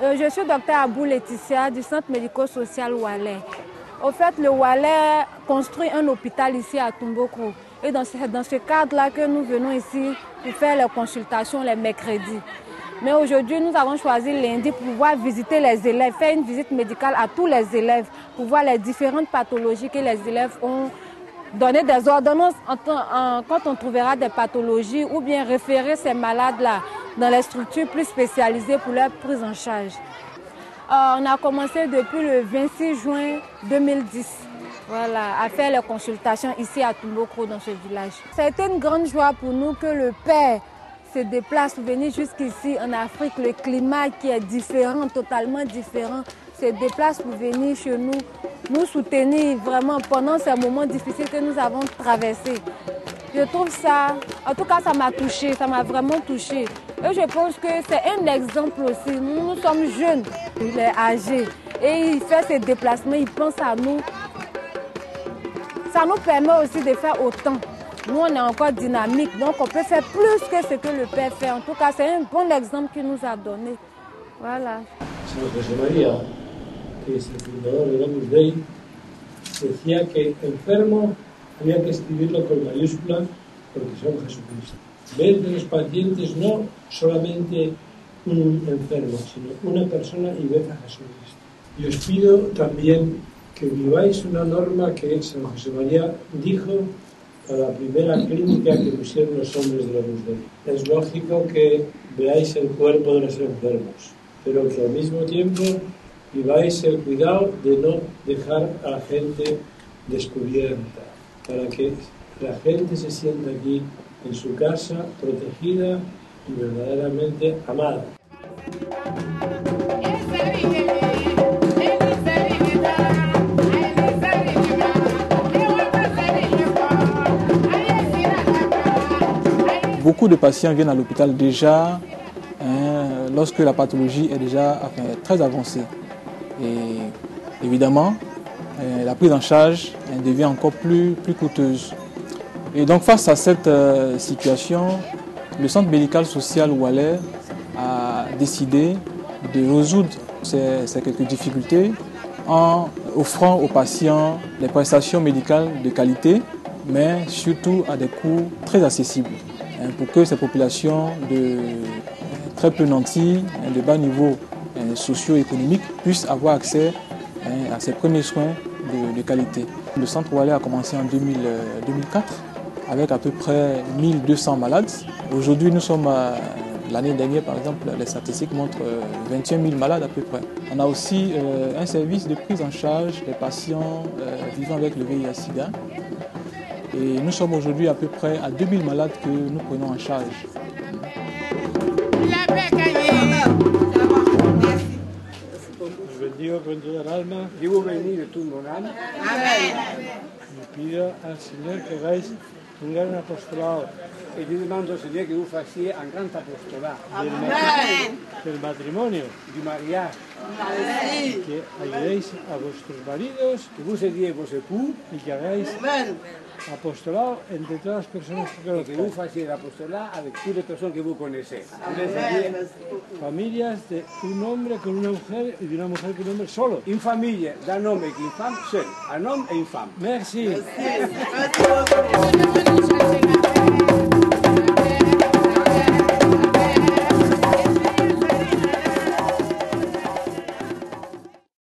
Je suis docteur Abou Laetitia du centre médico-social Oualé. Au fait, le Oualé construit un hôpital ici à Tombouctou. Et dans ce cadre-là que nous venons ici pour faire les consultations les mercredis. Mais aujourd'hui, nous avons choisi lundi pour pouvoir visiter les élèves, faire une visite médicale à tous les élèves, pour voir les différentes pathologies que les élèves ont, donner des ordonnances quand on trouvera des pathologies ou bien référer ces malades-là dans les structures plus spécialisées pour leur prise en charge. On a commencé depuis le 26 juin 2010 à faire les consultations ici à Tombouctou dans ce village. Ça a été une grande joie pour nous que le père se déplace pour venir jusqu'ici en Afrique. Le climat qui est différent, totalement différent, se déplace pour venir chez nous, nous soutenir vraiment pendant ces moments difficiles que nous avons traversés. Je trouve ça, en tout cas ça m'a touché, ça m'a vraiment touché. Et je pense que c'est un exemple aussi. Nous sommes jeunes, il est âgé et il fait ses déplacements, il pense à nous. Ça nous permet aussi de faire autant. Nous, on est encore dynamique, donc on peut faire plus que ce que le père fait. En tout cas, c'est un bon exemple qu'il nous a donné. Voilà. San José María, que es el fundador del Opus Dei, decía que enfermo había que escribirlo con mayúsculas porque son Jesucristo. Ver de los pacientes no solamente un enfermo, sino una persona y ver a Jesucristo. Y os pido también que viváis una norma que San José María dijo para la primera clínica que pusieron los hombres de la Opus Dei. Es lógico que veáis el cuerpo de los enfermos, pero que al mismo tiempo viváis el cuidado de no dejar a la gente descubierta, para que la gente se sienta aquí en su casa, protegida y verdaderamente amada. Beaucoup de patients viennent à l'hôpital déjà lorsque la pathologie est déjà très avancée. Et évidemment, la prise en charge devient encore plus coûteuse. Et donc face à cette situation, le centre médical social Oualé a décidé de résoudre ces quelques difficultés en offrant aux patients des prestations médicales de qualité, mais surtout à des coûts très accessibles, pour que ces populations de très peu nantis, de bas niveau socio-économique, puissent avoir accès à ces premiers soins de qualité. Le centre Oualé a commencé en 2004 avec à peu près 1200 malades. Aujourd'hui, nous sommes l'année dernière, par exemple, les statistiques montrent 21 000 malades à peu près. On a aussi un service de prise en charge des patients vivant avec le VIH-Sida. Et nous sommes aujourd'hui à peu près à 2000 malades que nous prenons en charge. Os bendigo con toda el alma. Digo venir de tu morada. Amén. Y pido al Señor que hagáis un gran apostolado. Y yo demando al Señor que vous fassiez un gran apostolado. Del matrimonio. De María. Que ayudéis a vuestros maridos. Que vous aidiez vos époux. Y que hagáis apostolado entre todas las personas que conocéis. Que vous fassiez l'apostolado avec toutes les personnes que vous connaissez. Familias de un hombre con una mujer y de una mujer con un hombre solo. Une famille d'un homme et d'une femme seul. Un homme et une femme. Merci.